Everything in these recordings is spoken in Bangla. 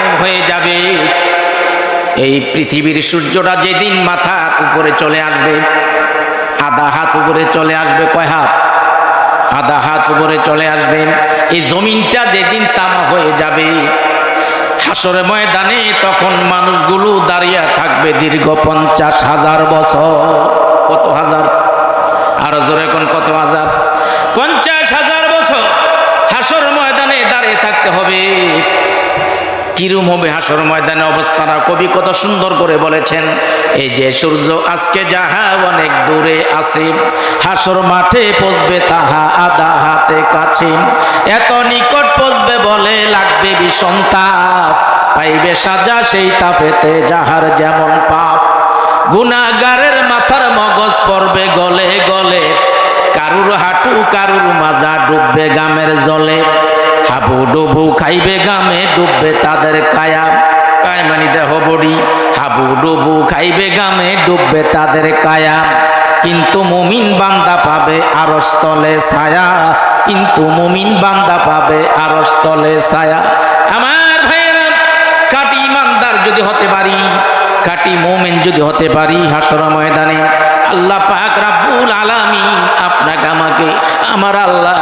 কায়েম হয়ে যাবে। এই পৃথিবীর সূর্যটা যেদিন মাথার উপরে চলে আসবে, আধা হাত উপরে চলে আসবে, কয় হাত? আধা হাত উপরে চলে আসবে। এই জমিনটা যেদিন তামা হয়ে যাবে, হাসরের ময়দানে তখন মানুষগুলো দাঁড়িয়ে থাকবে দীর্ঘ 50,000 বছর। কত হাজার? আরো জোরে এখন কত হাজার? 50,000 বছর হাসরের ময়দানে দাঁড়িয়ে থাকতে হবে। কিরম হবে হাসর ময়দানে অবস্থাটা? কবি কত সুন্দর করে বলেছেন, এই যে সূর্য আজকে যাহা অনেক দূরে আছে, হাসর মাঠে পৌঁছবে তাহা আধা হাতে কাছে, এত নিকট পৌঁছবে বলে লাগবে ভীষণ তাপ, পাইবে সাজা সেই তাপেতে যাহার যেমন পাপ, গুনাহগারের মাথার মগজ পড়বে গলে গলে, কারুর হাঁটু কারুর মাজা ডুববে গামের জলে, হাবু ডুবু খাইবে গামে ডুববে তাদের কায়া, কায় মানি দেহ বড়ি, হাবু ডুবু খাইবে গামে ডুববে তাদের কায়া, কিন্তু মুমিন বান্দা পাবে আরশ তলে ছায়া, কিন্তু মুমিন বান্দা পাবে আরশ তলে ছায়া। আমার ভাইয়েরা, খাঁটি ইমানদার যদি হতে পারি, খাঁটি মুমিন যদি হতে পারি, হাসর ময়দানে আল্লাহ পাক রাব্বুল আলামিন আপনাকে আমাকে আমার আল্লাহ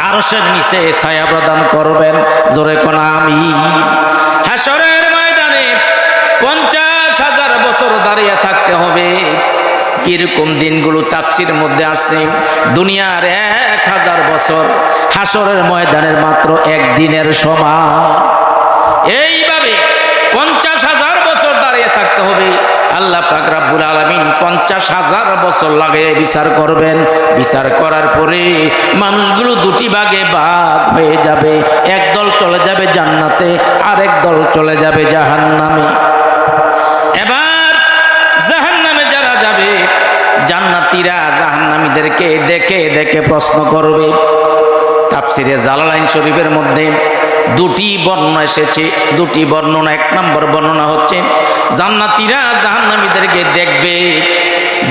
আরশের নিচে ছায়া প্রদান করবেন। জোরে কোন আমিন। হাসরের ময়দানে 50,000 বছর দাঁড়িয়ে থাকতে হবে। কিরকম দিনগুলো তাফসীরের মধ্যে আসছে, দুনিয়ার 1000 বছর হাসরের ময়দানের মাত্র একদিনের সমান। এইভাবে 50,000 বছর দাঁড়িয়ে থাকতে হবে। আল্লাহ পাক রাব্বুল আলামিন 50,000 বছর লাগিয়ে বিচার করবেন। বিচার করার পরে মানুষগুলো দুটি ভাগে ভাগ হয়ে যাবে, একদল চলে যাবে জান্নাতে, আরেক দল চলে যাবে জাহান্নামে। এবার জাহান্নামে যারা যাবে, জান্নাতীরা জাহান্নামীদেরকে দেখে দেখে প্রশ্ন করবে। তাফসিরে জালালাইন শরীফের মধ্যে দুটি বর্ণনা এসেছে, দুটি বর্ণনা। এক নম্বর বর্ণনা হচ্ছে জান্নাতীরা জাহান্নামীদেরকে দেখবে,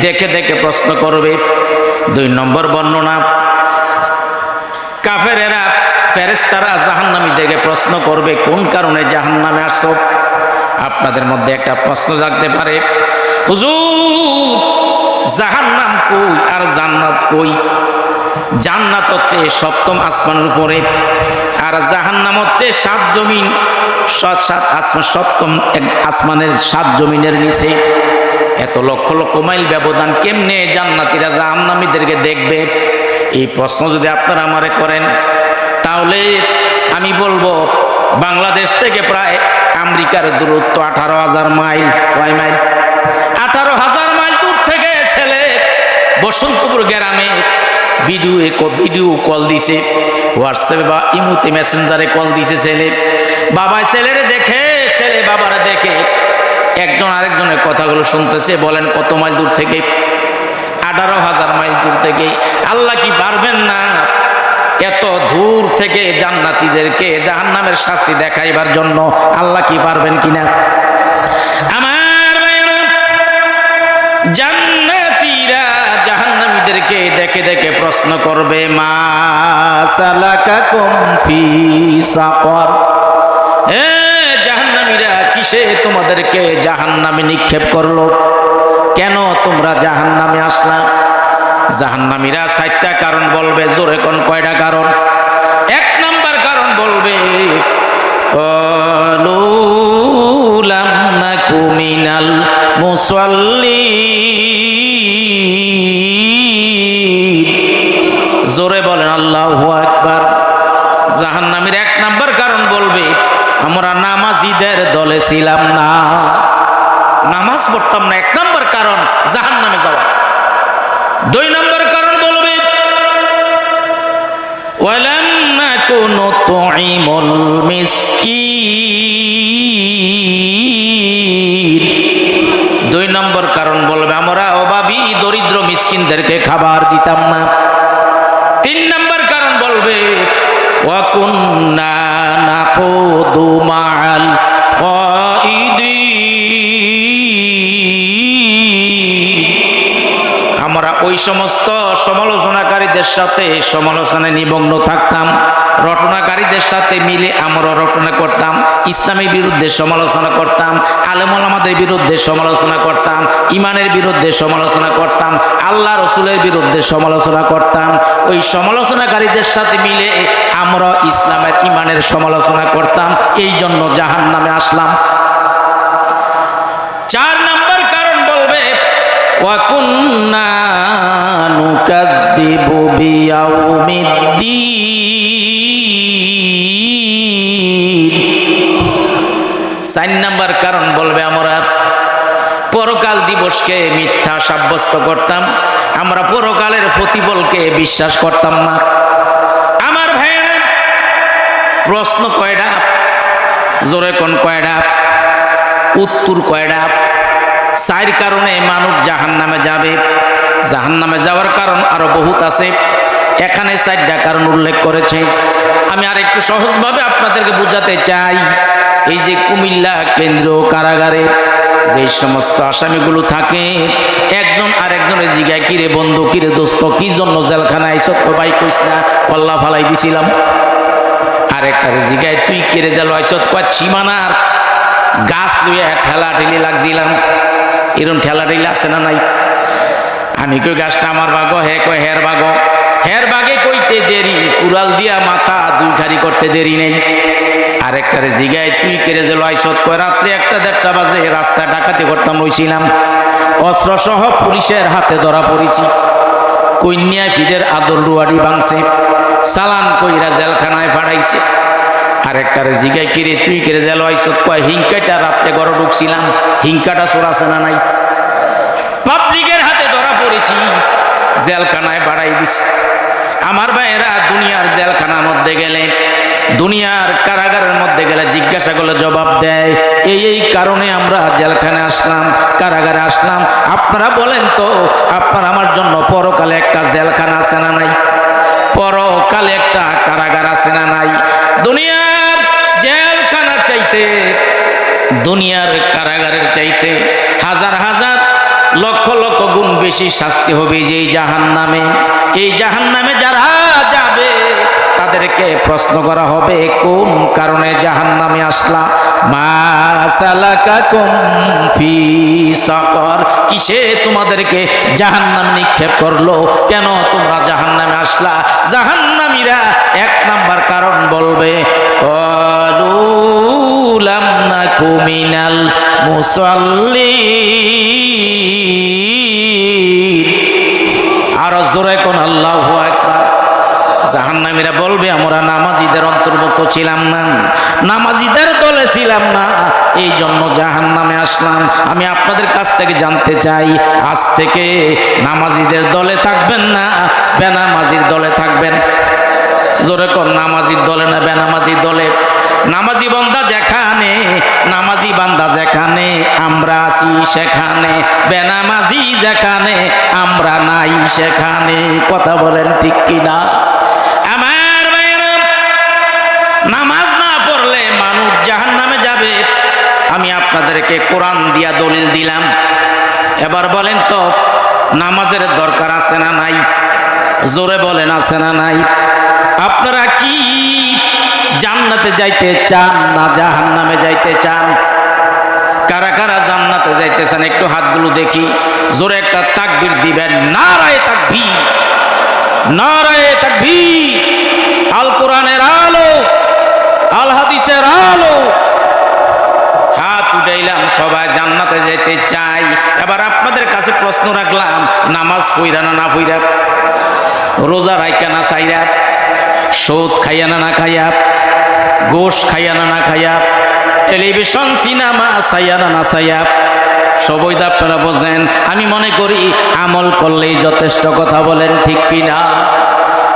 দেখে দেখে প্রশ্ন করবে। 2 নম্বর বর্ণনা, কাফেরেরা ফেরেশতারা জাহান্নামীদেরকে প্রশ্ন করবে, কোন কারণে জাহান্নামে আসছো? আপনাদের মধ্যে একটা প্রশ্ন জাগতে পারে, হুজুর জাহান্নাম কই আর জান্নাত কই? জান্নাত হচ্ছে 7ম আসমানের উপরে, আর জাহান্নাম হচ্ছে 7 জমিন, 7 আসমান, 7ম আসমানের 7 জমিনের নিচে। এত লক্ষ লক্ষ মাইল ব্যবধান, কেমনে জান্নাতীরা জাহান্নামীদেরকে দেখবে? এই প্রশ্ন যদি আপনারা আমারে করেন, তাহলে আমি বলবো বাংলাদেশ থেকে প্রায় আমেরিকার দূরত্ব 18,000 মাইল। কয় মাইল? 18,000 মাইল দূর থেকে ছেলে বসন্তপুর গ্রামে ভিডিও কল দিছে, হোয়াটসঅ্যাপে বা ইমুতে মেসেঞ্জারে কল দিছে ছেলে। বাবা ছেলেরে দেখে, ছেলে বাবারা দেখে, একজন আরেকজনের কথাগুলো শুনতেছে। বলেন কত মাইল দূর থেকে? 18,000 মাইল দূর থেকে। আল্লাহ কি পারবেন না এত দূর থেকে জান্নাতীদেরকে জাহান্নামের শাস্তি দেখাইবার জন্য? আল্লাহ কি পারবেন কিনা? আমার ভাইরা, জান্নাতীরা জাহান্নামীদেরকে দেখে দেখে প্রশ্ন করবে, মা সালাকাকুম ফি সাকর, এ জাহান্নামীরা কিসে তোমাদেরকে জাহান্নামে নিক্ষেপ করলো? কেন তোমরা জাহান্নামে আসলা? জাহান্নামীরা 4টা কারণ বলবে। জোরে কোন কয়টা কারণ? 1 নম্বর কারণ বলবে, লাম নাকু মিনাল মুসাল্লিন। জোরে বলেন আল্লাহু আকবার। জাহান্নামীর 1 নম্বর কারণ বলবে, আমরা নামাজীদের দলে ছিলাম না, নামাজ পড়তাম না। 1 নম্বর কারণ জাহান্নামে যাওয়া। 2 নম্বর কারণ বলবে, ওয়ালাম নাকুনু তুইমুল মিসকিন। 2 নম্বর কারণ বলবে, আমরা অভাবী দরিদ্র মিসকিনদেরকে খাবার দিতাম না। 3 নম্বর কারণ বলবে, ওয়া কুন্না নাকুদু মাআল কাইদিন। আমরা ওই সমস্ত সমালোচনাকারীদের সাথে সমালোচনায় নিমগ্ন থাকতাম, রটনাকারীদের সাথে মিলে আমরা রটনা করতাম, ইসলামের বিরুদ্ধে সমালোচনা করতাম, আলেম ওলামাদের বিরুদ্ধে সমালোচনা করতাম, ইমানের বিরুদ্ধে সমালোচনা করতাম, আল্লাহ রসুলের বিরুদ্ধে সমালোচনা করতাম। ওই সমালোচনাকারীদের সাথে মিলে আমরা ইসলামের ইমানের সমালোচনা করতাম, এই জন্য জাহান্নামে আসলাম। 4 নম্বর কারণ বলবে ওয়া কুন্না নুকাজ্জিবু বিয়াউমিদ্দিন। 4 নম্বর কারণ বলবে আমরা পরকাল দিবসকে মিথ্যা সাব্যস্ত করতাম, আমরা পরকালের প্রতিফলকে বিশ্বাস করতাম না। আমার ভাইয়েরা, প্রশ্ন কয়টা? জোরে কোন কয়টা? উত্তর কয়টা? 4 কারণে মানুষ জাহান্নামে যাবে। জাহান্নামে যাওয়ার কারণ আরো বহুত আছে, এখানে 4টা কারণ উল্লেখ করেছে। আমি আর একটু সহজভাবে আপনাদেরকে বুঝাতে চাই। এই যে কুমিল্লা কেন্দ্রীয় কারাগারে যে সমস্ত আসামিগুলো থাকে, একজন আরেকজনের জিগায় কিরে বন্ধু, কিরে দোস্ত, কি জন্য জেলখানায় সত্য ভাই কইস না, কল্লা ফালাই দিছিলাম। আরেকটার জিগায় তুই কিরে জেল আইসত, কয় সীমানার গাছ লুয়ে ঠেলা ঠেলি লাগছিলাম। এরকম ঠেলা ঠেলি আছে না নাই? আমি কই গাছটা আমার বাগো, হে কয় হের বাগো। হের বাগে কইতে দেরি, কুড়াল দিয়া মাথা 2 খারি করতে দেরি নেই। আরেকটারে জিগায় তুই কেড়ে যে লয়সত, কয় রাত্রে 1-1:30 বাজে রাস্তায় ডাকাতি করতাম, রইছিলাম, অস্ত্র সহ পুলিশের হাতে ধরা পড়েছি, কন্যায় ফিডের আদর রুয়াড়ি ভাঙছে, চালান কইরা জেলখানায় পাঠাইছে। আরেকটারে জিগায় কিরে তুই কেড়ে যে লয়সত, কয় হিংকাটা রাত্রে ঘরে ঢুকছিলাম, হিংকাটা চোরাছে না নাই, পাবলিকের হাতে ধরা পড়েছি, জেলখানায় বাড়াই দিছে। আমার ভাইয়েরা, দুনিয়ার জেলখানার মধ্যে গেলে, দুনিয়ার কারাগারের মধ্যে গেলে জিজ্ঞাসা করলে জবাব দেয়, এই কারণে আমরা জেলখানায় আসলাম, কারাগারে আসলাম। আপনারা বলেন তো, আপনার আমার জন্য পরকালে একটা জেলখানা আছে না নাই? পরকালে একটা কারাগার আছে না নাই? দুনিয়ার জেলখানার চাইতে, দুনিয়ার কারাগারের চাইতে হাজার হাজার লক্ষ লক্ষ গুণ বেশি শাস্তি হবে যে জাহান্নামে। এই জাহান্নামে যারা যাবে তাদেরকে প্রশ্ন করা হবে, কোন কারণে জাহান্নামে আসলা? মা সালাকাকুম ফি সাকর, কিসে তোমাদেরকে জাহান্নামে নিক্ষেপ করলো, কেন তোমরা জাহান্নামে আসলা? জাহান্নামীরা 1 নাম্বার কারণ বলবে, ক্বালু লাম নাকু মিনাল মুসাল্লিন। আরো জোরে কোন আল্লাহু আকবার। জাহান্নামীরা বলবে, আমরা নামাজীদের অন্তর্ভুক্ত ছিলাম না, নামাজীদের দলে ছিলাম না, এই জন্য জাহান্নামে আসলাম। আমি আপনাদের কাছ থেকে জানতে চাই, আজ থেকে নামাজীদের দলে থাকবেন না বেনামাজির দলে থাকবেন? জোরে কোন, নামাজির দলে না বেনামাজির দলে? নামাজি বান্দা যেখানে, নামাজি বান্দা যেখানে, আমরা আছি সেখানে, বেনামাজি যেখানে, আমরা নাই সেখানে। কথা বলেন ঠিক কিনা? আমার ভাইয়েরা, নামাজ না পড়লে মানুষ জাহান্নামে যাবে। আমি আপনাদেরকে কোরআন দিয়া দলিল দিলাম, এবার বলেন তো নামাজের দরকার আছে না নাই? জোরে বলেন, আছে না নাই? আপনারা কি জান্নাতে যাইতে চান না জাহান্নামে যাইতে চান? কারা কারা জান্নাতে যাইতে চান একটু হাতগুলো দেখি। জোরে একটা তাকবীর দিবেন, নারায়ে তাকবীর, নারায়ে তাকবীর। আল কোরআনের আলো, আল হাদিসের আলো। হাত উঠাইলাম, সবাই জান্নাতে যেতে চাই। এবার আপনাদের কাছে প্রশ্ন রাখলাম, নামাজ পইরা না না পইরা, রোজা রাইকা না চাইরা, সুদ খাইয়া না না খাইয়া, গোশ খাইয়া না না খাইয়া, টেলিভিশন সিনেমা চাইয়া না না চাইয়া, সবই তো আপনারা বোঝেন। আমি মনে করি আমল করলেই যথেষ্ট। কথা বলেন ঠিক কিনা?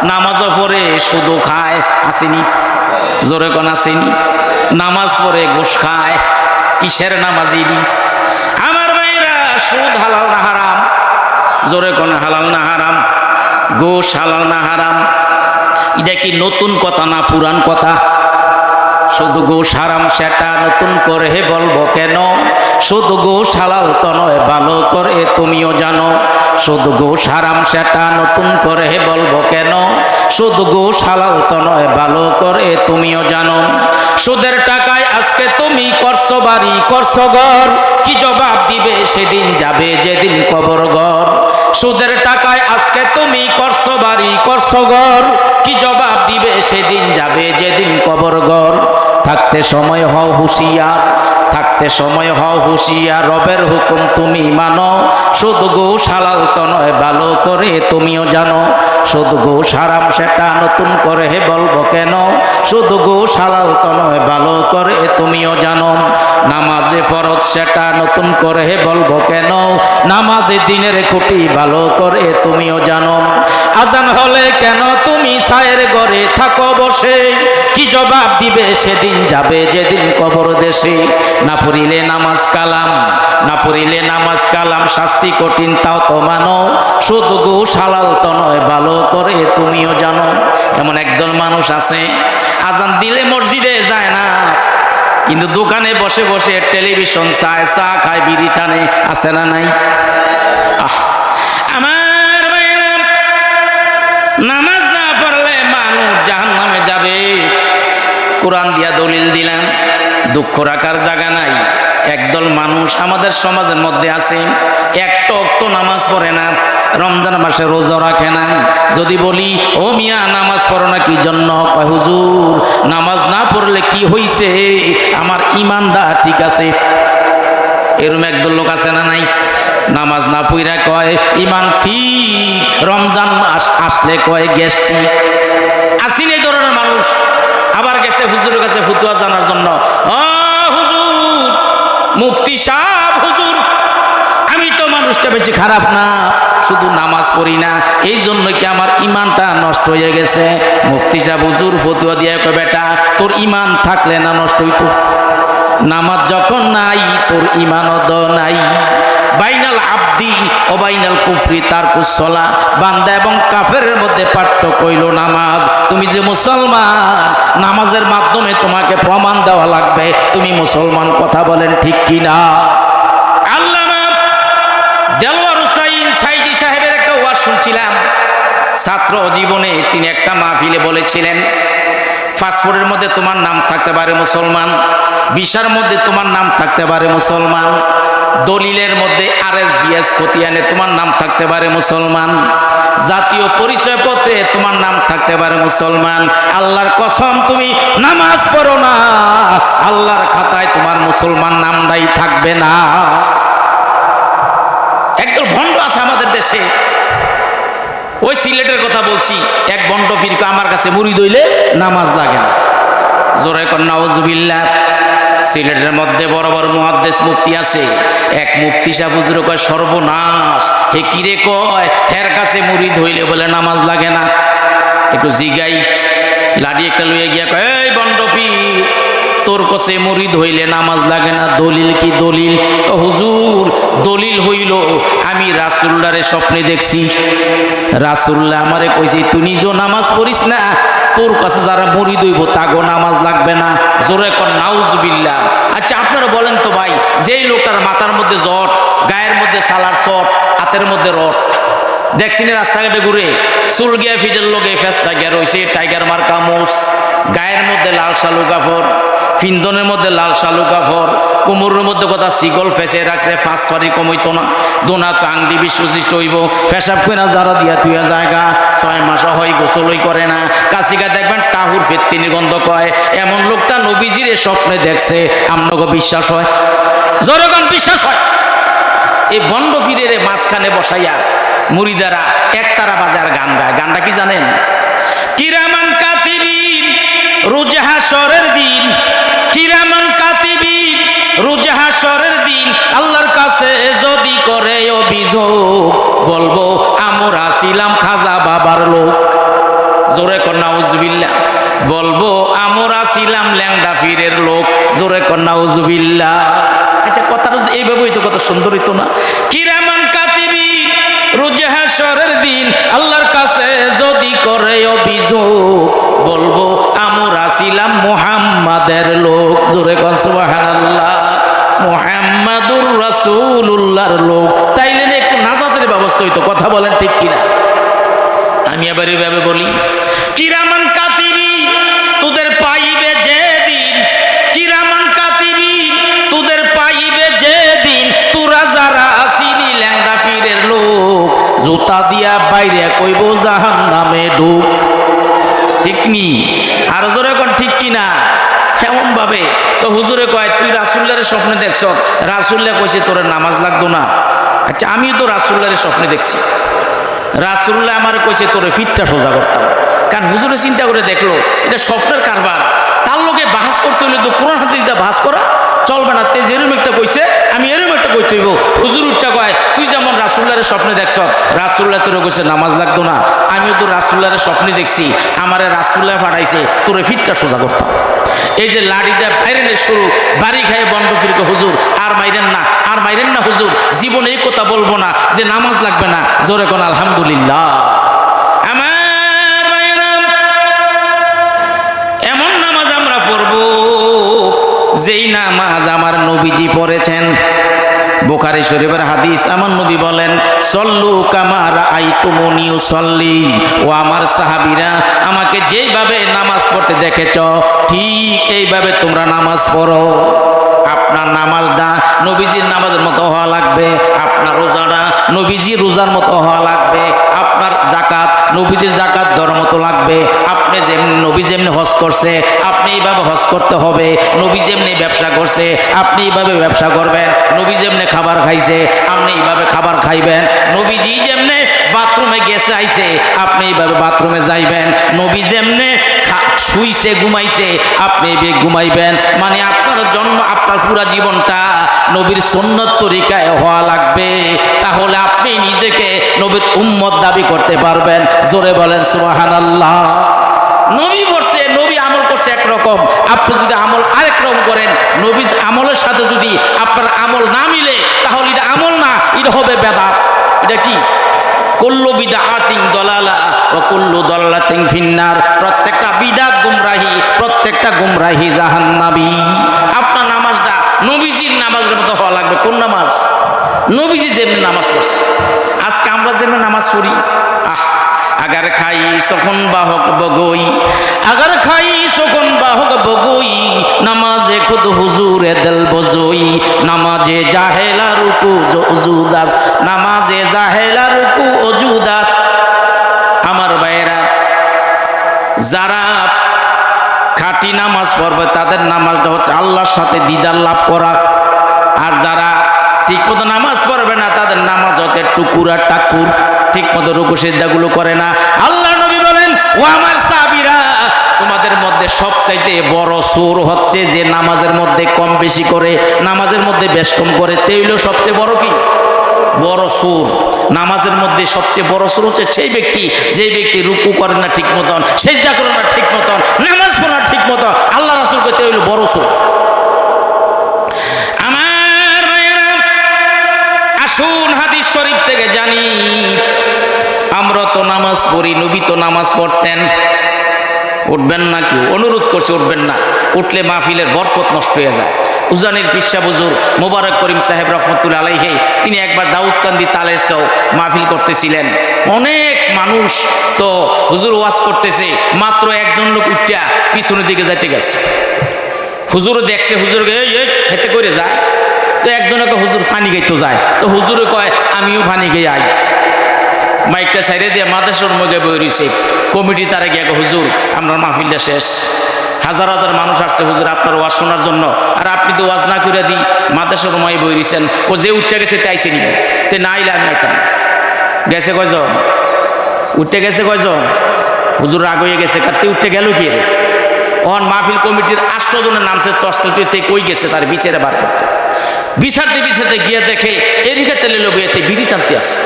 নামাজও পড়ে শুধু খায়, আসেনি? জোরে কোন আসেনি? নামাজ পড়ে গোশ খায়, কিসের নামাজিনি? আমার ভাইরা, সুদ হালাল না হারাম? জোরে কোন, হালাল না হারাম? গোশ হালাল না হারাম? এটা কি নতুন কথা না পুরান কথা? শুধু গোশ হারাম সেটা নতুন করে বলবো কেন? শুধু গোশ হালাল তো নয় ভালো করে তুমিও জানো। শুধু গোশ হারাম সেটা নতুন করে বলবো কেন? শুধু গোশ হালাল তো নয় ভালো করে তুমিও জানো। সুদের টাকায় আজকে তুমি করছো বাড়ি করছো ঘর, কি জবাব দিবে সেদিন যাবে যেদিন কবর ঘর। সুদের টাকায় আজকে তুমি করছো বাড়ি করছো ঘর, কি জবাব দিবে সেদিন যাবে যেদিন কবর ঘর। থাকতে সময় হও হুঁশিয়ার, থাকতে সময় হও হুঁশিয়ার, রবের হুকুম তুমি মানো। শুধু গোশ হালাল তো নয় ভালো করে তুমিও জানো। শুধু গোশ হারাম সেটা নতুন করে বলবো কেন? শুধু গোশ হালাল তো নয় ভালো করে তুমিও জানো। নামাজে ফরজ সেটা নতুন করে বলবো কেন? নামাজে দিনের খুঁটি ভালো করে তুমিও জানো। আজান হলে কেন তুমি ছায়ের ঘরে থাকো বসে, কি জবাব দিবে সেদিন যাবে যেদিন কবর দেশে। না পড়িলে নামাজ কালাম, না পড়িলে নামাজ কালাম, শাস্তি কঠিন তাও তো মানো। শুধু গোশ হালাল তো নয় ভালো করে তুমিও জানো। এমন একদল মানুষ আছে আজান দিলে মসজিদে যায় না, কিন্তু দোকানে বসে বসে টেলিভিশন চায়, চা খায়, বিড়ি টানে, আছে না নাই? আমার ভাইয়েরা, নামাজ না পড়লে মানুষ জাহান্নামে যাবে। কোরআন দিয়া দলিল দিলাম, দুঃখ রাখার জায়গা নাই। একদল মানুষ আমাদের সমাজের মধ্যে আছে, একটা ওয়াক্ত নামাজ পড়ে না, রমজান মাসে রোজা রাখে না। যদি বলি ও মিয়া নামাজ পড়ো না কি জন্য? কয় হুজুর নামাজ না পড়লে কি হইছে, আমার ইমানটা ঠিক আছে। এরকম একদল লোক আছে না নাই? নামাজ না পড়া কয় ইমান ঠিক, রমজান মাস আসলে কয় গ্যাস্ট্রিক। আসিন এই ধরনের মানুষ। আবার গেছে হুজুরের কাছে ফতুয়া জানার জন্য, ও হুজুর, মুফতি সাহেব হুজুর, আমি তো মানুষটা বেশি খারাপ না, শুধু নামাজ পড়ি না, এই জন্য কি আমার ইমানটা নষ্ট হয়ে গেছে। মুফতি সাহেব হুজুর ফতুয়া দিয়ে কয় বেটা, তোর ইমান থাকলে না নষ্ট হইতো? নামাজ যখন নাই তোর ইমানও নাই। বাইনাল আব্দি ও বাইনাল কুফরি তারকুস সালাহ, বান্দা এবং কাফেরের মধ্যে পার্থক্য হইল নামাজ। তুমি যে মুসলমান, নামাজের মাধ্যমে তোমাকে প্রমাণ দেওয়া লাগবে তুমি মুসলমান। কথা বলেন ঠিক কিনা? আল্লামা দেলওয়ার হুসাইন সাইদি সাহেবের একটা ওয়াজ শুনছিলাম। ছাত্র জীবনে তিনি একটা মাহফিলে বলেছিলেন, পাসপোর্টের মধ্যে তোমার নাম থাকতে পারে মুসলমান, ভিসার মধ্যে তোমার নাম থাকতে পারে মুসলমান, দলিলের মধ্যে RSBS খতিয়ানে তোমার নাম থাকতে পারে মুসলমান, জাতীয় পরিচয় পত্রে তোমার নাম থাকতে পারে মুসলমান। আল্লাহর কসম তুমি নামাজ পড়ো না, আল্লাহর খাতায় তোমার মুসলমান নামটাই থাকবে না। একদল ভণ্ড আছে আমাদের দেশে। ওই সিলেটের কথা বলছি, এক ভণ্ড পীরকে আমার কাছে মুরিদ হইলে নামাজ লাগে না। জোরে কর নাউজুবিল্লাহ। সিলেটের মধ্যে বড় বড় মুহাদ্দিস মুফতি আছে। এক মুফতি সাহেব হুজুর কয় সর্বনাশ, হে কিরে কয়, হের কাছে মুরিদ হইলে বলে নামাজ লাগে না। একটু জিগাই, লাঠি একটা লইয়া গিয়া কয়, এই ভণ্ড পীর, তোর কাছে মুরিদ হইলে নামাজ লাগে না, দলিল কি? দলিল হুজুর দলিল হইল আমি রাসূলুল্লাহরে স্বপ্নে দেখছি, রাসূলুল্লাহ আমারে কইছে তুই নিজেও নামাজ পড়িস না, তোর কাছে যারা মুরিদ হইব তাগো নামাজ লাগবে না। জোরে কর নাউজুবিল্লাহ। আচ্ছা আপনারা বলেন তো ভাই, যেই লোকটার মাথার মধ্যে জট, গায়ের মধ্যে সালার শট, হাতের মধ্যে রড, দেখছি না রাস্তাঘাটে ঘুরে, চুল গিয়া ফিটের লোকে ফেস্তা গিয়া রয়েছে, টাইগার মার্কা মোষ, গায়ের মধ্যে লাল শালু কাপড়, ফিন্দনের মধ্যে লাল শালু কাপড়, কোমরের মধ্যে কথা শিকল ফেসে রাখছে, 5 ফারি কমইতো না, দোনা তো আংটি 20-25 হইব, পেশাব করে যারা দিয়া তুইয়া জায়গা 6 মাস হয় গোসলই করে না, কাছিকা দেখবেন টাহুর ফেত্তিনি গন্ধ কয়। এমন লোকটা নবীজির স্বপ্নে দেখছে, আপনাকে বিশ্বাস হয়? জনগণ বিশ্বাস হয়? এই বন্ড পীরের মাঝখানে বসাইয়া মুরিদারা একতারা বাজার গান গায়। গানটা কি জানেন? কিরামান কাতিবিন রোজ হাশরের দিন, কিরামান কাতিবিন রোজ হাশরের দিন, আল্লাহর কাছে যদি করে অভিযোগ, বলবো আমরা ছিলাম খাজা বাবার লোক। জোরে কর নাউজুবিল্লাহ। বলবো আমরা ছিলাম ল্যাংডা পীরের লোক। জোরে কর নাউজুবিল্লাহ। আচ্ছা কথাটা এইভাবে হইতো কত সুন্দর হইতো না? কিরামান কাতিবিন রোজ হাশরের দিন, আল্লাহর কাছে যদি করে অভিযোগ, বলবো আমরা ছিলাম মুহাম্মদ আমাদের লোক, জোরে কর সুবহানাল্লাহ, মুহাম্মাদুর রাসূলুল্লাহর লোক, তাইলে না একটু নাজাতের ব্যবস্থা হইতো। কথা বলেন ঠিক কিনা? আমি আবার এভাবে বলি, কিরামান কাতিবিন তোদের পাইবে যেদিন, কিরামান কাতিবিন তোদের পাইবে যেদিন, তোরা যারা আসিনি ল্যাংড়া পীরের লোক, জুতা দিয়া বাইরে কইব জাহান্নামে ঢুক। ঠিক নি? আর জোরে কোন ঠিক কিনা? এমন ভাবে তো হুজুরে কয়, তুই রাসূলুল্লাহর স্বপ্নে দেখছ? রাসূলুল্লাহ কইছে তোর নামাজ লাগতো না। আচ্ছা, আমিও তো রাসূলুল্লাহর স্বপ্নে দেখছি। রাসূলুল্লাহ আমার কইছে তোর ফিটটা সোজা করতাম। কারণ হুজুরে চিন্তা করে দেখলো এটা স্বপ্নের কারবার, তার লোকে বাহাস করতে হইলে তো কোরআন হাদিস দিয়ে বাহাস করা চলবে না। তেজ এরম একটা কইছে, আমি এরম একটা কইতে হইব। হুজুর উঠটা কয়, তুই যেমন রাসূলুল্লাহর স্বপ্নে দেখছ, রাসূলুল্লাহ তোর কইছে নামাজ লাগতো না, আমিও তো রাসূলুল্লাহর স্বপ্নে দেখছি, আমারে রাসূলুল্লাহ পাঠাইছে তোর ফিটটা সোজা করতাম। এই যে লাড়ি দেয়া বাইরেনের শুরু, বাড়ি খায় বন্ড ফিরকে হুজুর আর মাইরেন না, আর মাইরেন না হুজুর, জীবনে এই কথা বলবো না যে নামাজ লাগবে না। জোরে কোন আলহামদুলিল্লাহ। আমার ভাইয়েরা, এমন নামাজ আমরা পড়বো যেই নামাজ আমার নবীজি পড়েছেন। বুখারী শরীফের হাদিস, আমার নবী বলেন, সল্লু কামা রাআইতুমুনি উসাল্লি, ও আমার সাহাবীরা, আমাকে যেইভাবে নামাজ পড়তে দেখেছ ঠিক এইভাবে তোমরা নামাজ পড়ো। আপনার নামাজটা নবীজির নামাজের মতো হওয়া লাগবে, আপনার রোজাটা নবীজির রোজার মতো হওয়া লাগবে, আপনার জাকাত নবীজির জাকাত দেওয়ার মতো লাগবে, আপনি যেমনি নবী যেমনি হজ করছে আপনি এইভাবে হজ করতে হবে, নবী যেমনি ব্যবসা করছে আপনি এইভাবে ব্যবসা করবেন, নবী যেমনি খাবার খাইছে আপনি এইভাবে খাবার খাইবেন, নবীজি যেমনি বাথরুমে গেছে আইছে আপনি এইভাবে বাথরুমে যাইবেন, নবী যেমনি শুইছে ঘুমাইছে আপনি এইভাবে ঘুমাইবেন। মানে আপনার জন্ম, আপনার পুরা জীবনটা নবীর সুন্নত তরিকায় হওয়া লাগবে, তাহলে আপনি নিজেকে নবীর উম্মত দাবি করতে পারবেন। জোরে বলেন সুবহানাল্লাহ। নবী করছে, নবী আমল করছে একরকম, আপনি যদি আমল আরেক রকম করেন, নবী আমলের সাথে যদি আপনার আমল না মিলে তাহলে এটা আমল না, এটা হবে বেদাত। এটা কি? কুল্লু বিদআতিন দালালা ওয়া কুল্লু দালালাতিন ফিন্নার। প্রত্যেকটা বিদআত গুমরাহি, প্রত্যেকটা গুমরাহি জাহান্নামী। আপনার নামাজটা নবীজির নামাজের মতো হওয়া লাগবে। কোন নামাজ? নবীজি যেমনি নামাজ পড়ছে। আজকে আমরা যেমনি নামাজ পড়ি, আগার খাই সখন বাহক বগই, আগার খাই সখন বাহক বগই, নামাজে খুদ হুজুরে দিল বজই, নামাজে জাহেলা রুকু অজুদাস, নামাজে জাহেলা রুকু অজুদাস। আমার ভাইয়েরা, যারা খাঁটি নামাজ পড়বে তাদের নামাজটা হচ্ছে আল্লাহর সাথে দিদার লাভ করা, আর যারা ঠিক মতো নামাজ পড়বে না তাদের নামাজ হচ্ছে টুকুরা টাকুর, ঠিক মতো রুকু সিজদাগুলো করে না। আল্লাহ নবী বলেন, ও আমার সাহাবীরা, তোমাদের মধ্যে সবচাইতে বড় চোর হচ্ছে যে নামাজের মধ্যে কম বেশি করে, নামাজের মধ্যে বেশ কম করে, তেইল সবচেয়ে বড় কি? বড় চোর। নামাজের মধ্যে সবচেয়ে বড় চোর হচ্ছে সেই ব্যক্তি, যে ব্যক্তি রুকু করে না ঠিক মতন, সিজদা করে না ঠিক মতন, নামাজ পড়ে না ঠিক মতন, আল্লাহ রাসূল কইতে হইল বড় চোর। আমার ভাইয়েরা, আসুন হাদিস শরীফ থেকে জানি, আমরা তো নামাজ পড়ি, নবী তো নামাজ পড়তেন। উঠবেন না, কেউ অনুরোধ করছে উঠবেন না, উঠলে মাহফিলের বরকত নষ্ট হয়ে যায়। উজানির পিসা বুজুর মোবারক করিম সাহেব রহমতুল্লাহ আলাইহি, তিনি একবার দাউদকান্দি তালের চৌ মাহফিল করতেছিলেন। অনেক মানুষ তো হুজুর ওয়াজ করতেছে, মাত্র একজন লোক উঠটা পিছনের দিকে যাইতে গেছে। হুজুর দেখছে, হুজুরকে হেতে করে যায়, তো একজনকে হুজুর ফানি গাইতে যায়, তো হুজুরে কয় আমিও ফানি গিয়ে আই। মাইকটা সাইডে দিয়ে মাদ্রাসার মধ্যে বই রয়েছে, কমিটি তারা গিয়ে হুজুর আপনার মাহফিলটা শেষ, হাজার হাজার মানুষ আসছে হুজুর আপনার ওয়াজ শোনার জন্য, আর আপনি তো ওয়াজ না করে দিই মাদ্রাসার সময় বই রয়েছেন, ও যে উঠতে গেছে তাইছে নি, তে না আইলে আমি আইতাম। গেছে কয়জন? উঠতে গেছে কয়জন? হুজুর রাগ হয়ে গেছে, কাটতে উঠতে গেল কি রে? ওহন মাহফিল কমিটির 8 জনের নামছে, তস্তাতে কই গেছে তার বিচারে বার করতে, বিচারতে বিচারতে গিয়ে দেখে এরিকা তেলে লোবিয়াতে বিড়ি টানতে আসে।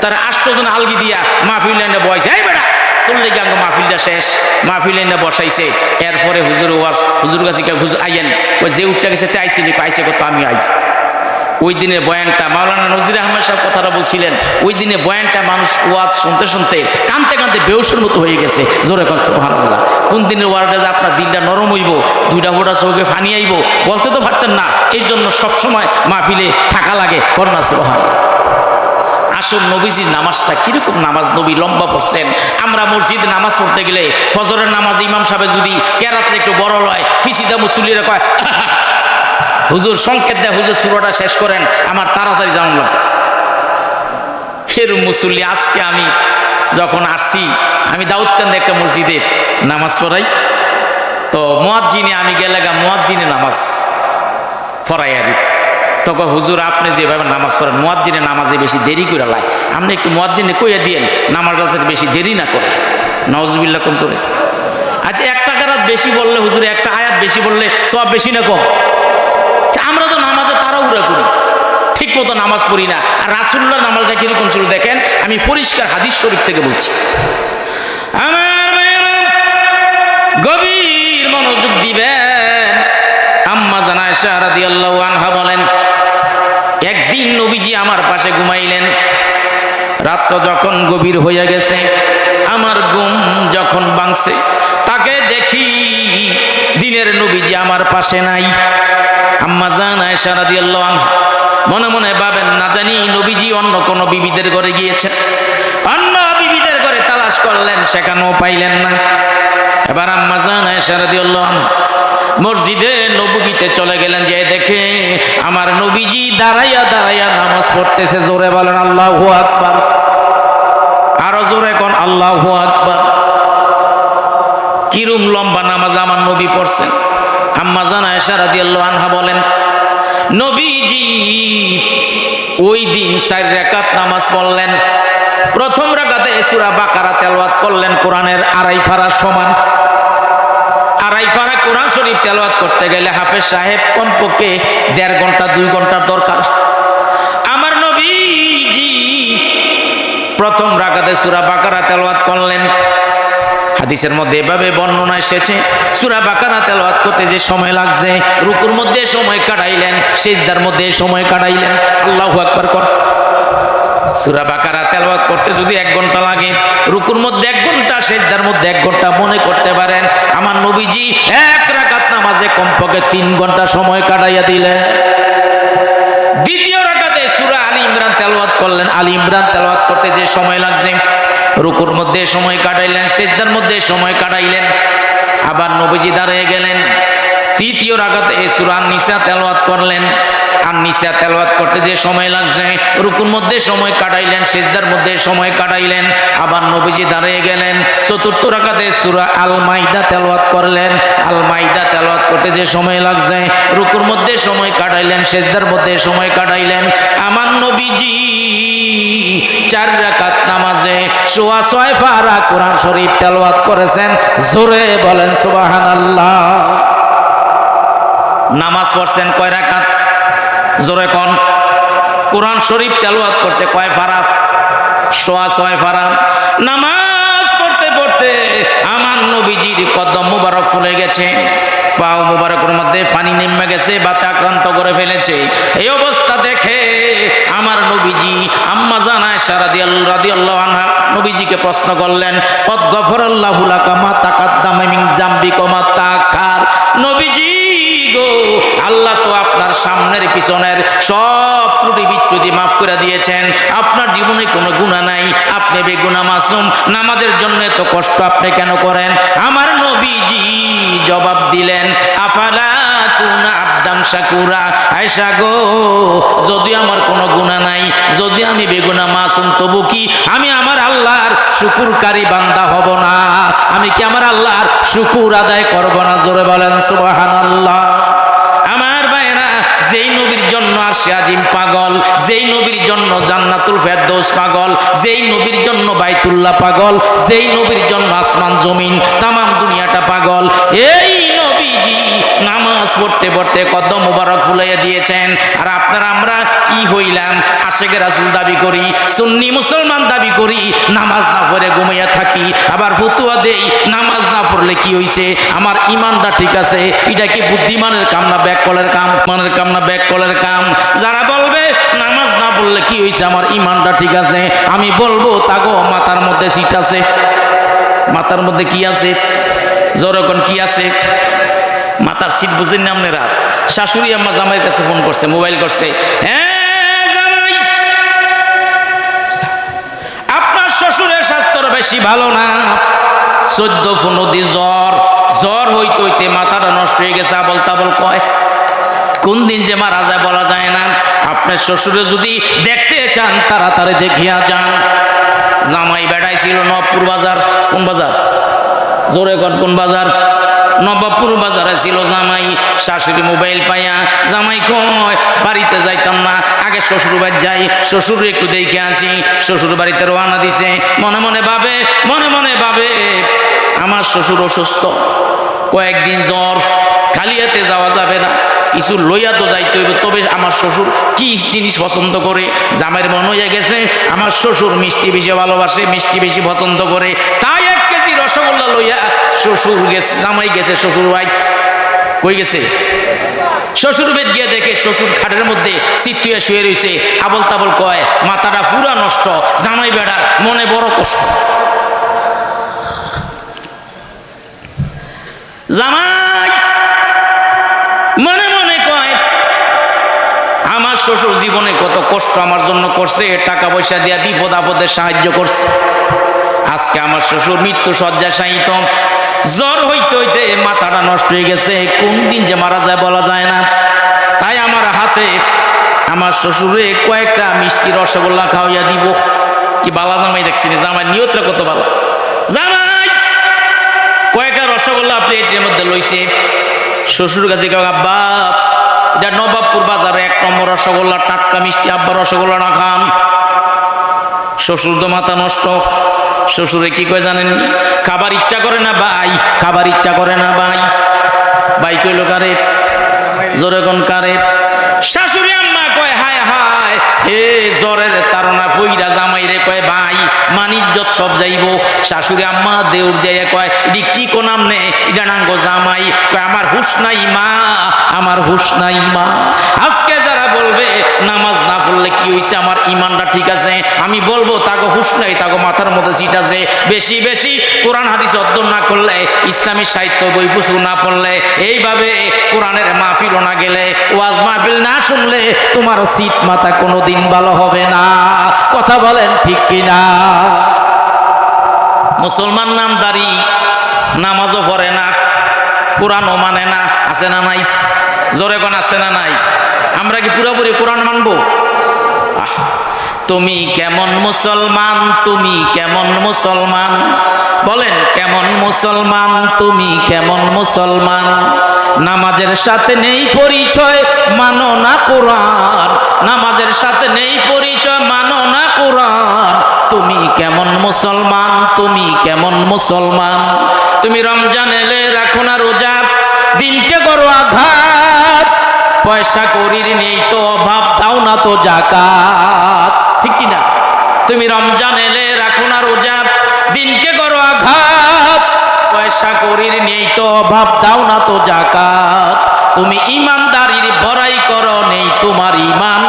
তারা 8 জন আলগি দিয়া মাহফিল লাইনে বসাইছে, এই বেড়া তোর লেগে আঙ্গ মাহফিলটা শেষ, মাহফিল লাইনে বসাইছে। এরপরে হুজুর ওয়াজ, হুজুর কাছে হুজুর আইয়েন, ওই যে উঠতে গেছে তে আইসিনি, পাইছে কত আমি আই। ওই দিনের বয়ানটা মাওলানা নজির আহমেদ সাহেব কথাটা বলছিলেন, ওই দিনে বয়ানটা মানুষ ওয়াজ শুনতে শুনতে কানতে কানতে বেহুশের মতো হয়ে গেছে। জোরে কর সুবহানাল্লাহ। কোন দিনের ওয়ার্ডে যে আপনার দিলটা নরম হইব, দুইটা ফোঁটা চোখে ফানি আইব, বলতে তো পারতেন না। এই জন্য সবসময় মাহফিলে থাকা লাগে। করোনা সুবহানাল্লাহ। আসল নবীজির নামাজটা কিরকম নামাজ নবী লম্বা পড়ছেন। আমরা মসজিদে নামাজ পড়তে গেলে ফজরের নামাজ ইমাম সাহেব যদি কেরাতটা একটু বড় লয়, ফিসিদা মুসল্লিরা কয় হুজুর সংকেত দেয়, হুজুর সূরাটা শেষ করেন, আমার তাড়াতাড়ি জানান লাগবে। ফেরু মুসল্লি আজকে আমি যখন আসছি, আমি দাউদকান্দে একটা মসজিদে নামাজ পড়াই, তো মুয়াজ্জিনে আমি গেলেগা মুয়াজ্জিনে নামাজ পড়াই আর তখন হুজুর আপনি যেভাবে নামাজ পড়েন মুয়াজ্জিনে নামাজে বেশি দেরি করে লাই, আপনি একটু মুয়াজ্জিনে কইয়া দিয়েন নামাজটা বেশি দেরি না করে। নাউজুবিল্লাহ কোন জোরে। আচ্ছা একটা কারাত বেশি বললে হুজুর, একটা আয়াত বেশি বললে সব বেশি না কম? আমরা তো নামাজে তাড়াহুড়া করি, ঠিক মতো নামাজ পড়ি না। আর রাসূলুল্লাহ নামাজটা কিরকম ছিল দেখেন, আমি পরিষ্কার হাদিস শরীফ থেকে বলছি। আমার ভাইয়েরা গভীর মনোযোগ দিবেন। আম্মা জান আয়েশা রাদিয়াল্লাহু আনহা বলেন, একদিন নবীজি আমার পাশে ঘুমাইলেন। রাত যখন গভীর হয়ে গেছে, আমার ঘুম যখন ভাঙছে, তাকে দেখি দিনের নবীজি আমার পাশে নাই। আম্মা জান আয়েশা রাদিয়াল্লাহু আনহা মনে মনে ভাবেন, না জানি নবীজি অন্য কোন বিবিদের ঘরে গিয়েছেন। অন্য বিবিদের ঘরে তালাশ করলেন, সেখানেও পাইলেন না। এবার আম্মা জান আয়েশা রাদিয়াল্লাহু আনহা মসজিদে নববীতে চলে গেলেন, যে দেখে আমার নবীজি দাঁড়াইয়া দাঁড়াইয়া নামাজ পড়তেছে। জোরে বলেন আল্লাহু আকবার। আরো জোরে কোন আল্লাহু আকবার। কিরম লম্বা নামাজ আমার নবী পড়ছেন। আম্মা জান আয়েশা রাদিয়াল্লাহু আনহা বলেন, নবীজি ওই দিন 4 রাকাত নামাজ পড়লেন। প্রথম রাকাতে সূরা বাকারা তেলাওয়াত করলেন, কোরআনের 2.5 পারা সমান। 2.5 পারা কোরআন শরীফ তেলাওয়াত করতে গেলে হাফেজ সাহেব কমপক্ষে 1.5 ঘন্টা 2 ঘন্টার দরকার। আমার নবীজি প্রথম রাকাতে সূরা বাকারা তেলাওয়াত করলেন। হাদিসের মধ্যে এভাবে বর্ণনা এসেছে, সূরা বাকারা তেলাওয়াত করতে যে সময় লাগছে, রুকুর মধ্যে সময় কাটাইলেন, সিজদার মধ্যে সময় কাটাইলেন। আল্লাহু আকবার কর। সূরা বাকারা তেলাওয়াত করতে যদি 1 ঘন্টা লাগে, রুকুর মধ্যে 1 ঘন্টা, সিজদার মধ্যে 1 ঘন্টা মনে করতে পারেন। আমার নবীজি 1 রাকাত নামাজে কমপক্ষে 3 ঘন্টা সময় কাটাইয়া দিলেন। দ্বিতীয় রাকাতে সূরা আলী ইমরান তেলাওয়াত করলেন। আলী ইমরান তেলাওয়াত করতে যে সময় লাগছে, রুকুর মধ্যে সময় কাটাইলেন, সিজদার মধ্যে সময় কাটাইলেন। আবার নবীজি দাঁড়িয়ে গেলেন। তৃতীয় রাকাতে সূরা নিসা তেলাওয়াত করলেন। আর নিসা তেলাওয়াত করতে যে সময় লাগছে, রুকুর মধ্যে সময় কাটাইলেন, সিজদার মধ্যে সময় কাটাইলেন। আবার নবীজি দাঁড়িয়ে গেলেন। চতুর্থ রাকাতে সূরা আল মাইদা তেলাওয়াত করলেন। আল মাইদা তেলাওয়াত করতে যে সময় লাগছে, রুকুর মধ্যে সময় কাটাইলেন, সিজদার মধ্যে সময় কাটাইলেন। আমার নবীজি 4 রাকাত নামাজে 6.25 পারা কোরআন শরীফ তেলাওয়াত করেছেন। জোরে বলেন সুবহানাল্লাহ। নামাজ পড়ছেন কয় রাকাত? জোরে কোন। কোরআন শরীফ তেলাওয়াত করছে কয় পারা? 6.25 পারা। নামাজ পড়তে পড়তে আমার নবীজির কদম মুবারক ফুলে গেছে, পাও মুবারকের মধ্যে পানি নেমে গেছে, বাতে আক্রান্ত করে ফেলেছে। এই অবস্থা দেখে আমার নবীজি আম্মা জান আয়েশা রাদিয়াল্লাহু আনহা নবীজিকে প্রশ্ন করলেন, কদ গফরাল্লাহু লাকা মা তাকাদ্দামা মিন যামবিকা ওয়া মা তাআখার। নবীজি গো, আল্লাহ তো আপনার সামনের পিছনের সব ত্রুটি বিচ্যুতি মাফ করে দিয়েছেন। আপনার জীবনে কোনো গুনাহ নাই, আপনি বেগুনাহ মাসুম। নামাজের জন্য এত কষ্ট আপনি কেন করেন? আমার নবীজি জবাব দিলেন, আফালা কুনা আবদান শাকুরা। আয়েশা গো, যদি আমার কোনো গুনাহ নাই, যদি আমি বেগুনাহ মাসুম, তবু কি আমি আমার আল্লাহর শুকরকারী বান্দা হব না? আমি কি আমার আল্লাহর শুকর আদায় করব না? জোরে বলেন সুবহানাল্লাহ। আমার ভাইরা, যেই নবীর জন্য আরশে আজিম পাগল, যেই নবীর জন্য জান্নাতুল ফেরদৌস পাগল, যেই নবীর জন্য বাইতুল্লাহ পাগল, যেই নবীর জন্য আসমান জমিন তাম দুনিয়াটা পাগল, এই নবীজি নামাজ পড়তে পড়তে কদম মুবারক ফুলাইয়া দিয়েছেন। আর আপনারা আমরা কি হইলাম? আশেকে রাসূল দাবি করি, সুন্নি মুসলমান দাবি করি, নামাজ না পড়ে ঘুমাইয়া থাকি, আবার ফতুয়া দেই নামাজ না পড়লে কি হইছে, আমার ইমানটা ঠিক আছে। এটা কি বুদ্ধিমানের কাম না ব্যাককলের কাম? মানের কাম না ব্যাককলের কাম? যারা বলবে পড়লে কি হয়েছে, আমার ইমানটা ঠিক আছে, আমি বলবো তাগো মাথার মধ্যে সিট আছে। মাথার মধ্যে কি আছে? যখন কি আছে? মাথার সিট বুঝেন না আপনারা? শাশুড়ি আম্মা জামাইয়ের কাছে ফোন করছে, মোবাইল করছে, হ্যাঁ জামাই, আপনার শ্বশুরের স্বাস্থ্য বেশি ভালো না, 14-15 দিন জ্বর, জ্বর হইতে হইতে মাথাটা নষ্ট হয়ে গেছে, আবল তাবল কয়। কোন দিন যে মারা যায় বলা যায় না। আপনার শ্বশুরে যদি দেখতে চান তাড়াতাড়ি দেখিয়া যান। জামাই বেড়াই ছিল নবপুর বাজার। কোন বাজার? জোরে কোন বাজার? নবাবপুর বাজারে ছিল জামাই। শাশুড়ি মোবাইল পাইয়া জামাই কয় বাড়িতে যাইতাম না, আগে শ্বশুর বাড়ি যাই, শ্বশুর একটু দেখে আসি। শ্বশুর বাড়িতে রওনা দিছে, মনে মনে ভাবে আমার শ্বশুর অসুস্থ, কয়েকদিন জ্বর, খালি হাতে যাওয়া যাবে না, কিছু লইয়া তো যাইতে হইবে। তবে আমার শ্বশুর কি জিনিস পছন্দ করে, জামাইয়ের মন হয়ে গেছে আমার শ্বশুর মিষ্টি বেশি ভালোবাসে, মিষ্টি বেশি পছন্দ করে, তাই 1 কেজি রসগোল্লা লইয়া শ্বশুর গেছে, জামাই গেছে শ্বশুর বাইত। কই গেছে? শ্বশুর বেদ গিয়ে দেখে শ্বশুর খাটের মধ্যে চিত্তুয়া শুয়ে রয়েছে, আবল তাবল কয়, মাথাটা পুরা নষ্ট। জামাই বেড়ার মনে বড় কষ্ট। জামাই মনে মনে কয় আমার শ্বশুর জীবনে কত কষ্ট আমার জন্য করছে, টাকা পয়সা দিয়া বিপদ আপদে সাহায্য করছে, আজকে আমার শ্বশুর মৃত্যু শয্যায় শায়িত, জ্বর হইতে হইতে মাথাটা নষ্ট হয়ে গেছে, কোন দিন যে মারা যায় বলা যায় না। তাই আমার হাতে আমার শ্বশুরে কয়েকটা মিষ্টি রসগোল্লা খাওয়াইয়া দিব। কি বালা জামাই দেখছি, জামাই নিয়তটা কত বালা। জামাই কয়েকটা রসগোল্লা প্লেটের মধ্যে লইছে, শ্বশুর কাছে কাউ, আব্বা এটা নবাবপুর বাজারে 1 নম্বর রসগোল্লা, টাটকা মিষ্টি, আব্বা রসগোল্লা না খান। শ্বশুর তো মাথা নষ্ট। শ্বশুরে কি কয় জানেন? খাবার ইচ্ছা করে না ভাই, খাবার ইচ্ছা করে না ভাই। ভাই কইল কারে? জোরে কোন কারে? শাশুড়ি আম্মা কয় হায় হায়, হে জ্বরের তারা পইরা জামাই রে কয় ভাই মানিজ্জত সব যাইব। শাশুড়ি আম্মা দেউর দিয়ে কয় এটি কি কোনাম নে, এটা নাঙ্গ জামাই। কয় আমার হুশ নাই মা, আমার হুশ নাই মা। আজকে যারা বলবে নামাজ না পড়লে কি হয়েছে, আমার ইমানটা ঠিক আছে, আমি বলবো তাকে হুশ নাই, তাকে মাথার মধ্যে সিট আছে। বেশি বেশি কোরআন হাদিস অধ্যয়ন না করলে, ইসলামী সাহিত্য বই পুস্তক না পড়লে, এইভাবে কোরআনের মাহফিল না গেলে, ওয়াজ মাহফিল না শুনলে তোমার সিট মাথা কোনোদিন ভালো হবে না। কথা বলেন ঠিক কিনা? মুসলমান নামদারি, নামাজও পড়ে না, কোরআনও মানে না, আছে না নাই? জোরে কোন আছে না নাই? আমরা কি পুরোপুরি কোরআন মানবো? তুমি কেমন মুসলমান, তুমি কেমন মুসলমান, বলেন কেমন মুসলমান, তুমি কেমন মুসলমান? নামাজের সাথে নেই পরিচয়, মানো না কোরআন। নামাজের সাথে নেই পরিচয়, মানো না কোরআন। তুমি কেমন মুসলমান, তুমি কেমন মুসলমান? তুমি রমজান এলে রাখো না রোজা, দিনকে করো আঘাত, পয়সা করির নেই তো অভাব, দাও না তো যাকাত। ঠিক কিনা? তুমি রমজান এলে রাখো না রোজা, দিনকে করো আঘাত, পয়সা করির নেই তো অভাব, দাও না তো যাকাত। তুমি ইমানদারির বড়াই করো, নেই তোমার ইমান।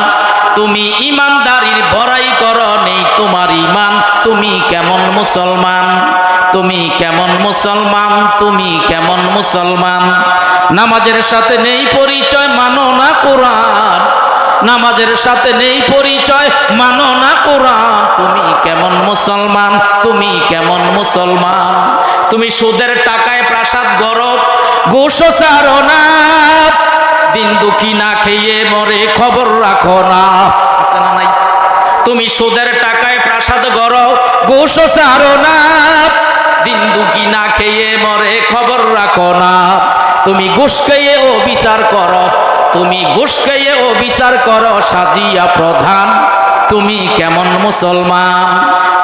তুমি ইমানদারির বড়াই করো, নেই তোমার ইমান। তুমি কেমন মুসলমান, তুমি কেমন মুসলমান, তুমি কেমন মুসলমান? নামাজের সাথে নেই পরিচয়, মানো না কোরআন। নামাজের সাথে নেই পরিচয়, মানো না কোরআন। তুমি কেমন মুসলমান, তুমি কেমন মুসলমান? তুমি সুদের টাকায় প্রাসাদ গড়ো, গোশো ছাড়ো না, দিন দুঃখী না খেয়ে মরে খবর রাখো না। আছে না নাই? তুমি সুদের টাকায় প্রাসাদ গড়ো, গোশো ছাড়ো না, দিন দুঃখী না খেয়ে মরে খবর রাখো না। তুমি ঘুষ খেয়ে ও বিচার করো, তুমি ঘুষ খেয়ে ও বিচার করো সাজিয়া প্রধান। তুমি কেমন মুসলমান,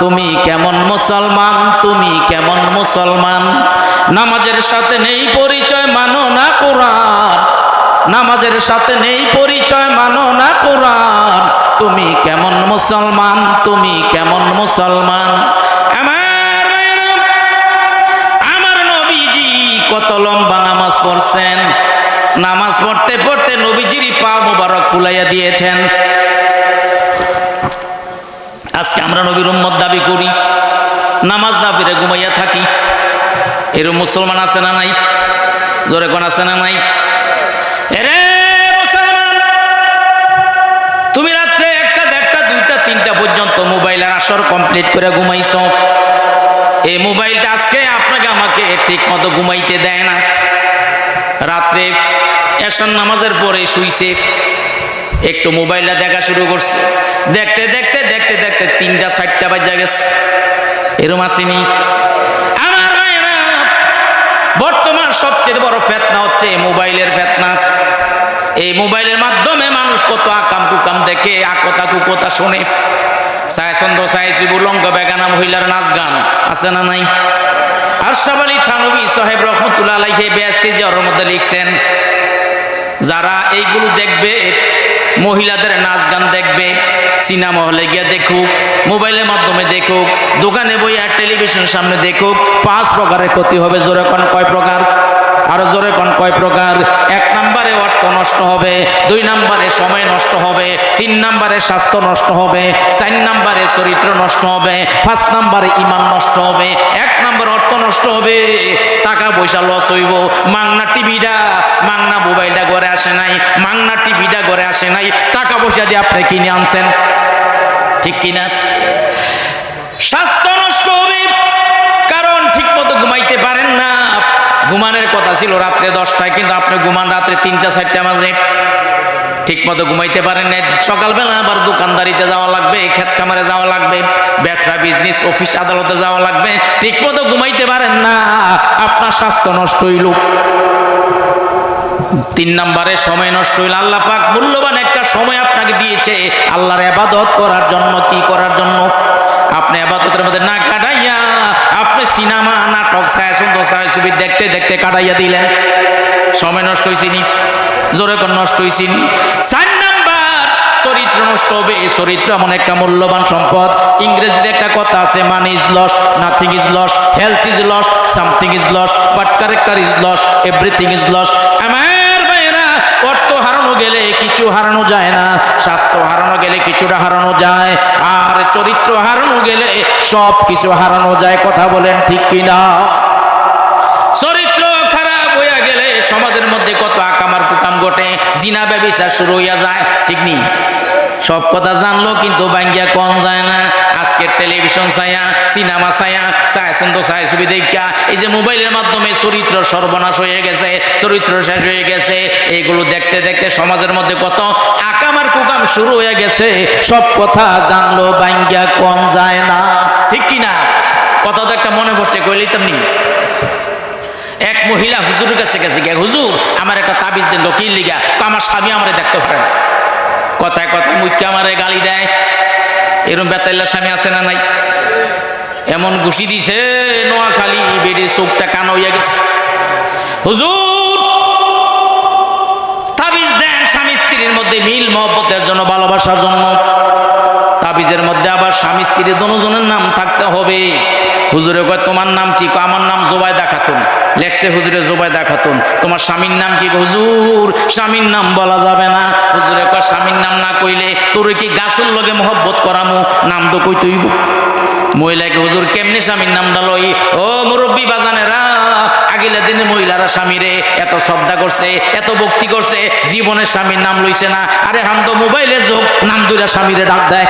তুমি কেমন মুসলমান, তুমি কেমন মুসলমান? নামাজের সাথে নেই পরিচয়, মানো না কোরআন। নামাজের সাথে নেই পরিচয়, মানো না কোরআন। তুমি কেমন মুসলমান, তুমি কেমন মুসলমান? আমার নবীজি কত লম্বা নামাজ পড়ছেন, নামাজ পড়তে পড়তে নবীজির পা মুবারক ফুলাইয়া দিয়েছেন। আজকে আমরা নবীর উম্মত দাবি করি, নামাজ না পড়ে ঘুমাইয়া থাকি। এরকম মুসলমান আছে না নাই? জোরে কোন আছে না নাই? এরে মুসলমান, তুমি রাত্রে 1টা, 1:30, 2টা, 3টা পর্যন্ত মোবাইলের আসর কমপ্লিট করে ঘুমাইছ। এই মোবাইলটা আজকে আপনাকে আমাকে ঠিক মতো ঘুমাইতে দেয় না। রাত্রে এশার নামাজের পরে শুইছে, একটু মোবাইলটা দেখা শুরু করছে, দেখতে দেখতে দেখতে দেখতে 3টা 4টা বাজে গেছে। এরম আসেনি? আমার ভাইরা, বর্তমান সবচেয়ে বড় ফিতনা হচ্ছে মোবাইলের ফিতনা। এই মোবাইলের মাধ্যমে মানুষ কত আকাম কুকাম দেখে, আকতা কুকতা শোনে। সায় চন্দ্র সায় শিবু লঙ্কা বেগানা মহিলার নাচ গান আছে না নাই? আশরাফ আলী থানভী সাহেব রহমতুল্লাহ আলাইহি বেহেশতের জহরের মধ্যে লিখছেন, যারা এইগুলো দেখবে, মহিলাদের নাচ গান দেখবে, সিনেমা হলে গিয়ে দেখুক, মোবাইলের মাধ্যমে দেখুক, দোকানে বই আর টেলিভিশন সামনে দেখুক, 5 প্রকারের ক্ষতি হবে। জোরে কোন কয় প্রকার? আরো জোরে কোন কয় প্রকার? 1 নম্বরে অর্থ নষ্ট হবে, 2 নম্বরে সময় নষ্ট হবে, 3 নম্বরে স্বাস্থ্য নষ্ট হবে, 4 নম্বরে চরিত্র নষ্ট হবে, 5 নম্বরে ঈমান নষ্ট হবে, 1 নম্বর অর্থ নষ্ট হবে, টাকা পয়সা লস হইব। মাংনা টিভিটা, মাংনা মোবাইলটা ঘরে আসে নাই, মাংনা টিভিটা ঘরে আসে নাই, টাকা পয়সা দিয়ে আপনি কিনে আনছেন, ঠিক কিনা? স্বাস্থ্য নষ্ট হবে, কারণ ঠিক মতো ঘুমাইতে পারেন না। ঘুমানোর কথা ছিল রাত্রে 10টায়, কিন্তু আপনি ঘুমান রাত্রে 3টা 4টা বাজে। ঠিক মতো ঘুমাইতে পারেন না, সকালবেলা আবার দোকানদারিতে যাওয়া লাগবে, ক্ষেত খামারে যাওয়া লাগবে, ব্যবসা বিজনেস অফিস আদালতে যাওয়া লাগবে, ঠিক মতো ঘুমাইতে পারেন না, আপনার স্বাস্থ্য নষ্ট হইল। 3 নম্বরে সময় নষ্ট হইল। আল্লাহ পাক মূল্যবান একটা সময় আপনাকে দিয়েছে আল্লাহর ইবাদত করার জন্য। কি করার জন্য? আপনি ইবাদতের মধ্যে না কাটাইয়া আপনি সিনেমা, নাটক, ছায়া সুন্দর ছায়া ছবি দেখতে দেখতে কাটাইয়া দিলেন। সময় নষ্ট হয়েছে নি? জোরে কোন নষ্ট হয়েছে নি? 4 নাম্বার, চরিত্র নষ্ট হবে। এই চরিত্র এমন একটা মূল্যবান সম্পদ। ইংরেজিতে একটা কথা আছে, money is lost, nothing is lost, health is lost, something is lost, but character is lost, everything is lost. আমার ভাইরা, অর্থ হারানো গেলে কিছু হারানো যায় না, স্বাস্থ্য হারানো গেলে কিছুটা হারানো যায়, আর চরিত্র হারানো গেলে সব কিছু হারানো যায়। কথা বলেন ঠিক কিনা? চরিত্র খারাপ হইয়া গেলে সমাজের মধ্যে কত আকামার কুকাম ঘটে, জিনা ব্যভিচার শুরু হইয়া যায়, ঠিক নেই? সব কথা জানলো কিন্তু বাঙ্গিয়া কম যায় না। আজকে টেলিভিশন ছায়া, সিনেমা ছায়া, ছায়া সুন্দর ছায়া ছবি দেখা, এই যে মোবাইলের মাধ্যমে চরিত্র সর্বনাশ হয়ে গেছে, চরিত্র শেষ হয়ে গেছে। এইগুলো দেখতে দেখতে সমাজের মধ্যে কত আকামার কুকাম শুরু হয়ে গেছে। সব কথা জানলো বাঙ্গিয়া কম যায় না, ঠিক কিনা? কথা তো একটা মনে পড়ছে, কইলি তেমনি। এক মহিলা হুজুরের কাছে গেছে, হুজুর আমার একটা তাবিজ দিল, কি লিগা? আমার স্বামী আমারে দেখতে পারে না, কথায় কথায় মুখকে আমারে গালি দেয়। এরকম বেতাল্লা স্বামী আছে না নাই? এমন ঘুষি দিছে নোয়াখালী, বেডির চোখটা কান হইয়া গেছে। হুজুর তাবিজ দেন স্বামী স্ত্রীর মধ্যে মিল মহব্বতের জন্য, ভালোবাসার জন্য। তাবিজের মধ্যে আবার স্বামী স্ত্রীর দুজনের নাম থাকতে হবে। হুজুরে কয় তোমার নাম কি? আমার নাম জোবাইদা খাতুন। লেখছে হুজুরে জোবাইদা খাতুন। তোমার স্বামীর নাম কি? হুজুর স্বামীর নাম বলা যাবে না। হুজুরে কয় স্বামীর নাম না কইলে তোর কি গাছের লগে মহব্বত করামু? নাম তো কই তুইব। মহিলাকে হুজুর কেমনি স্বামীর নামটা লই? ও মুরব্বী বাজানেরা, আগিলা দিনে মহিলারা স্বামীরে এত শ্রদ্ধা করছে, এত ভক্তি করছে, জীবনের স্বামীর নাম লইছে না। আরে হাম তো মোবাইলের যুগ, নাম দুইটা স্বামীরে ডাক দেয়,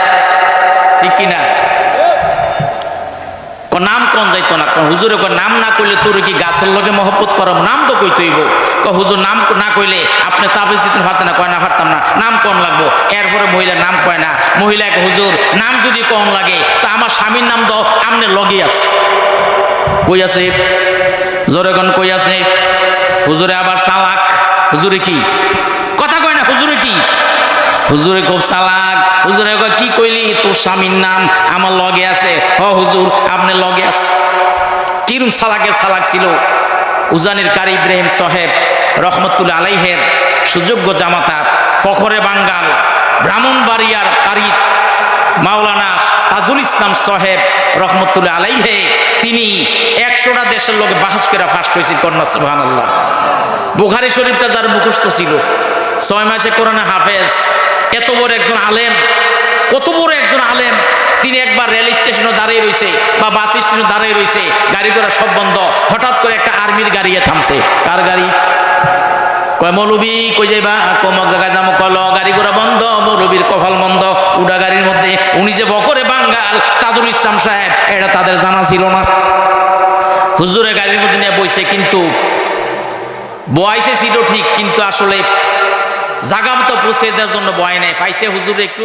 ঠিক কিনা? নাম কোন যাইতো না। হুজুরে নাম না কইলে তোর কি গাছের লগে মহব্বত করব? নাম তো কই তৈব। হুজুর নাম না কইলে আপনি তাবিজ দিতে পারতেন না? কয় না পারতাম না। নাম কোন লাগবো? এরপরে মহিলা নাম কয় না। মহিলাকে হুজুর নাম যদি কম লাগে তা আমার স্বামীর নাম তো আমনে লগে আছে। কই আছে? জোরে কোন কই আছে? হুজুরে আবার চালাক। হুজুরে কি কথা কয় না? হুজুরে কি? হুজুরে খুব চালাক। হুজুরে কয় কি কইলি? তোর স্বামীর নাম আমার লগে আছে। হ হুজুর আপনি লগে আছে। কিরম চালাকের চালাক ছিল! উজানির কারি ইব্রাহিম সাহেব রহমতুল্লাহ আলাইহের সুযোগ্য জামাতা, ফখরে বাঙ্গাল ব্রাহ্মণবাড়িয়ার কারি মাওলানা তাজুল ইসলাম সাহেব রহমতুল্লাহ আলাইহে, তিনি 100টা দেশের লোকে বাহাস করে ফার্স্ট হয়েছিল। কন্যা সুবহানাল্লাহ। বুখারী শরীফটা যার মুখস্থ ছিল, 6 মাসে কোরআনে হাফেজ, এত বড় একজন আলেম, কত বড় একজন আলেম, তিনি একবার রেল স্টেশনে দাঁড়িয়ে রয়েছে বা বাস স্টেশনে দাঁড়িয়ে রয়েছে, গাড়ি ঘোড়া সব বন্ধ, হঠাৎ করে একটা আর্মির গাড়ি থামছে। কার গাড়ি? কয় মৌলবী কই যাইবা? কমক জায়গায় যাবো। কল গাড়ি ঘোড়া বন্ধ, মৌলবীর কপাল বন্ধ। উডা গাড়ির মধ্যে উনি যে বকরে বাঙ্গাল তাজুল ইসলাম সাহেব, এটা তাদের জানা ছিল না। হুজুরে গাড়ির মধ্যে নিয়ে বইছে, কিন্তু বয়সে ছিল ঠিক, কিন্তু আসলে জাগা মতো পৌঁছে দেওয়ার জন্য বয় নেয়, পাইছে হুজুরে একটু